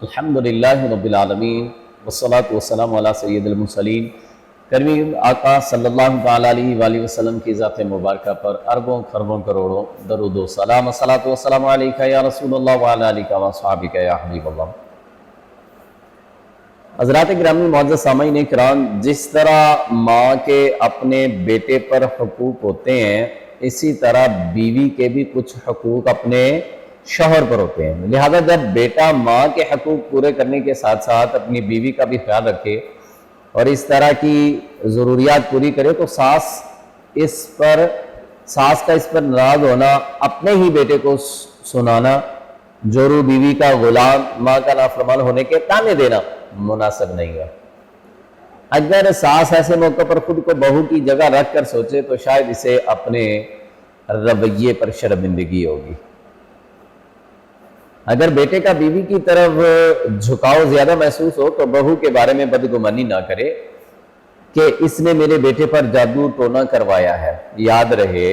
الحمدللہ رب العالمین والصلاة والسلام علی سید المرسلین کریم آقا صلی اللہ تعالیٰ علیہ وآلہ وسلم کی ذات مبارکہ پر اربوں خربوں کروڑوں درود و سلام الصلاۃ والسلام علیکہ یا رسول اللہ وعلی آلہ واصحابہ یا حبیب اللہ۔ حضرات گرامی معزز سامعین کرام، جس طرح ماں کے اپنے بیٹے پر حقوق ہوتے ہیں، اسی طرح بیوی کے بھی کچھ حقوق اپنے شوہر پر ہوتے ہیں۔ لہذا جب بیٹا ماں کے حقوق پورے کرنے کے ساتھ ساتھ اپنی بیوی کا بھی خیال رکھے اور اس طرح کی ضروریات پوری کرے تو ساس کا اس پر ناراض ہونا، اپنے ہی بیٹے کو سنانا، جورو بیوی کا غلام، ماں کا نافرمان ہونے کے تانے دینا مناسب نہیں ہے۔ اگر ساس ایسے موقع پر خود کو بہو کی جگہ رکھ کر سوچے تو شاید اسے اپنے رویے پر شرمندگی ہوگی۔ اگر بیٹے کا بیوی کی طرف جھکاؤ زیادہ محسوس ہو تو بہو کے بارے میں بدگمانی نہ کرے کہ اس نے میرے بیٹے پر جادو ٹونا کروایا ہے۔ یاد رہے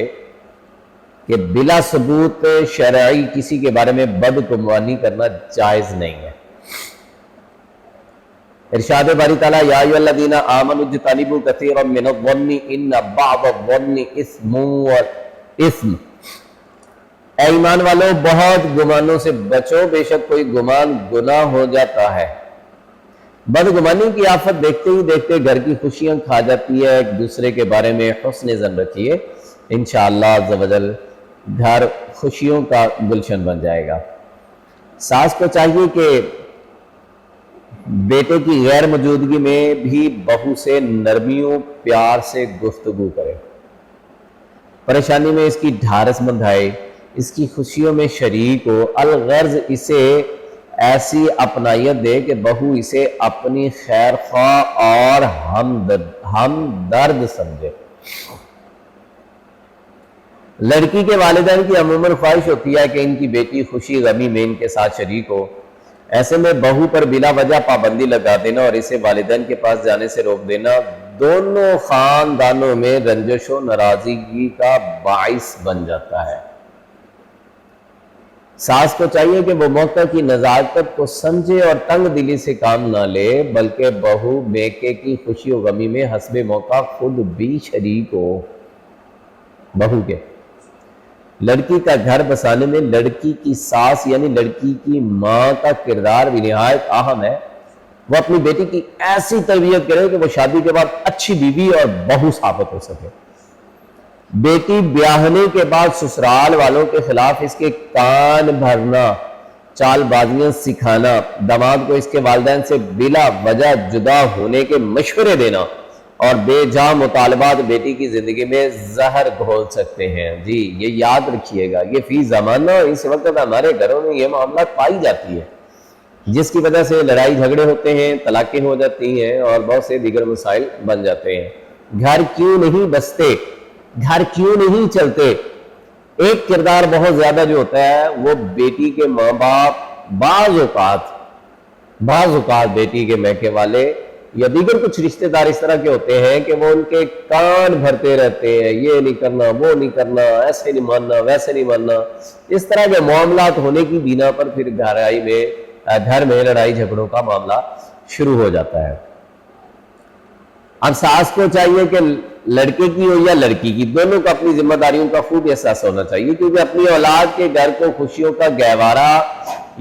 کہ بلا ثبوت شرعی کسی کے بارے میں بدگمانی کرنا جائز نہیں ہے۔ ارشاد باری تعالیٰ، یا ایھا الذین آمنوا اجتنبوا کثیرا من الظن ان بعض الظن اثم۔ اے ایمان والو، بہت گمانوں سے بچو، بے شک کوئی گمان گناہ ہو جاتا ہے۔ بدگمانی کی آفت دیکھتے ہی دیکھتے گھر کی خوشیاں کھا جاتی ہے۔ ایک دوسرے کے بارے میں حسن ظن رکھیے، انشاءاللہ عز و جل گھر خوشیوں کا گلشن بن جائے گا۔ ساس کو چاہیے کہ بیٹے کی غیر موجودگی میں بھی بہو سے نرمیوں پیار سے گفتگو کرے، پریشانی میں اس کی ڈھارس بندھائے، اس کی خوشیوں میں شریک ہو، الغرض اسے ایسی اپنائیت دے کہ بہو اسے اپنی خیر خواہ اور ہمدرد سمجھے۔ لڑکی کے والدین کی عموماً خواہش ہوتی ہے کہ ان کی بیٹی خوشی غمی میں ان کے ساتھ شریک ہو۔ ایسے میں بہو پر بلا وجہ پابندی لگا دینا اور اسے والدین کے پاس جانے سے روک دینا دونوں خاندانوں میں رنجش و ناراضگی کا باعث بن جاتا ہے۔ ساس کو چاہیے کہ وہ موقع کی نزاکت کو سمجھے اور تنگ دلی سے کام نہ لے، بلکہ بہو میکے کی خوشی و غمی میں حسب موقع خود بھی شریک ہو۔ بہو کے لڑکی کا گھر بسانے میں لڑکی کی ساس یعنی لڑکی کی ماں کا کردار بھی نہایت اہم ہے۔ وہ اپنی بیٹی کی ایسی تربیت کرے کہ وہ شادی کے بعد اچھی بیوی اور بہو ثابت ہو سکے۔ بیٹی بیاہنے کے بعد سسرال والوں کے خلاف اس کے کان بھرنا، چال بازیاں سکھانا، داماد کو اس کے والدین سے بلا وجہ جدا ہونے کے مشورے دینا اور بے جا مطالبات بیٹی کی زندگی میں زہر گھول سکتے ہیں۔ جی یہ یاد رکھیے گا، یہ فی زمانہ اس وقت ہمارے گھروں میں یہ معاملات پائی جاتی ہے، جس کی وجہ سے لڑائی جھگڑے ہوتے ہیں، طلاقیں ہو جاتی ہیں اور بہت سے دیگر مسائل بن جاتے ہیں۔ گھر کیوں نہیں بستے، گھر کیوں نہیں چلتے؟ ایک کردار بہت زیادہ جو ہوتا ہے وہ بیٹی کے ماں باپ بعض اوقات بیٹی کے میکے والے یا دیگر کچھ رشتہ دار اس طرح کے ہوتے ہیں کہ وہ ان کے کان بھرتے رہتے ہیں، یہ نہیں کرنا، وہ نہیں کرنا، ایسے نہیں ماننا، ویسے نہیں ماننا۔ اس طرح کے معاملات ہونے کی بنا پر پھر گھر میں لڑائی جھگڑوں کا معاملہ شروع ہو جاتا ہے۔ اب ساس کو چاہیے کہ لڑکے کی ہو یا لڑکی کی، دونوں کو اپنی ذمہ داریوں کا خوب احساس ہونا چاہیے، کیونکہ اپنی اولاد کے گھر کو خوشیوں کا گہوارہ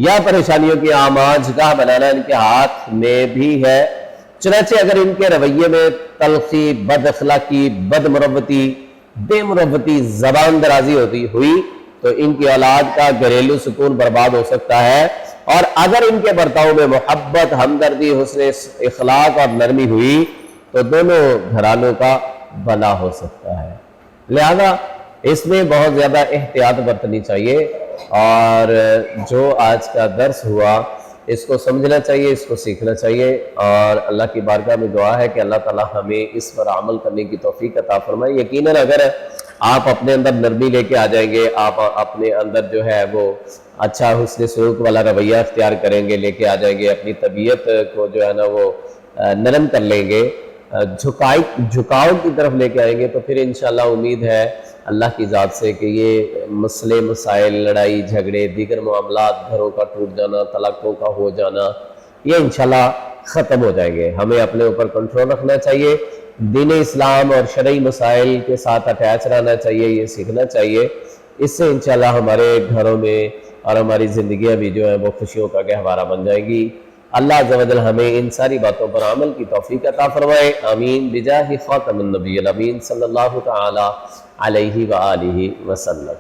یا پریشانیوں کی آماج گاہ بنانا ان کے ہاتھ میں بھی ہے۔ چنانچہ اگر ان کے رویے میں تلخی، بد اخلاقی، بد مروتی، بے مروتی، زبان درازی ہوئی تو ان کی اولاد کا گھریلو سکون برباد ہو سکتا ہے، اور اگر ان کے برتاؤ میں محبت، ہمدردی، حسن اخلاق اور نرمی ہوئی تو دونوں گھرانوں کا بھلا ہو سکتا ہے۔ لہذا اس میں بہت زیادہ احتیاط برتنی چاہیے، اور جو آج کا درس ہوا اس کو سمجھنا چاہیے، اس کو سیکھنا چاہیے، اور اللہ کی بارگاہ میں دعا ہے کہ اللہ تعالی ہمیں اس پر عمل کرنے کی توفیق عطا فرمائے۔ یقیناً اگر آپ اپنے اندر نرمی لے کے آ جائیں گے، آپ اپنے اندر جو ہے وہ اچھا حسن سلوک والا رویہ اختیار کریں گے، لے کے آ جائیں گے، اپنی طبیعت کو جو ہے نا وہ نرم کر لیں گے، جھکاؤ کی طرف لے کے آئیں گے، تو پھر انشاءاللہ امید ہے اللہ کی ذات سے کہ یہ مسئلے مسائل لڑائی جھگڑے دیگر معاملات گھروں کا ٹوٹ جانا طلاقوں کا ہو جانا یہ انشاءاللہ ختم ہو جائیں گے. ہمیں اپنے اوپر کنٹرول رکھنا چاہیے, دین اسلام اور شرعی مسائل کے ساتھ اٹیچ رہنا چاہیے, یہ سیکھنا چاہیے. اس سے انشاءاللہ ہمارے گھروں میں اور ہماری زندگیاں بھی جو ہیں وہ خوشیوں کا گہوارہ بن جائیں گی. اللہ عز و جل ہمیں ان ساری باتوں پر عمل کی توفیق عطا فرمائے. آمین بجاہ خاتم النبی الامین صلی اللہ تعالی علیہ وآلہ وسلم.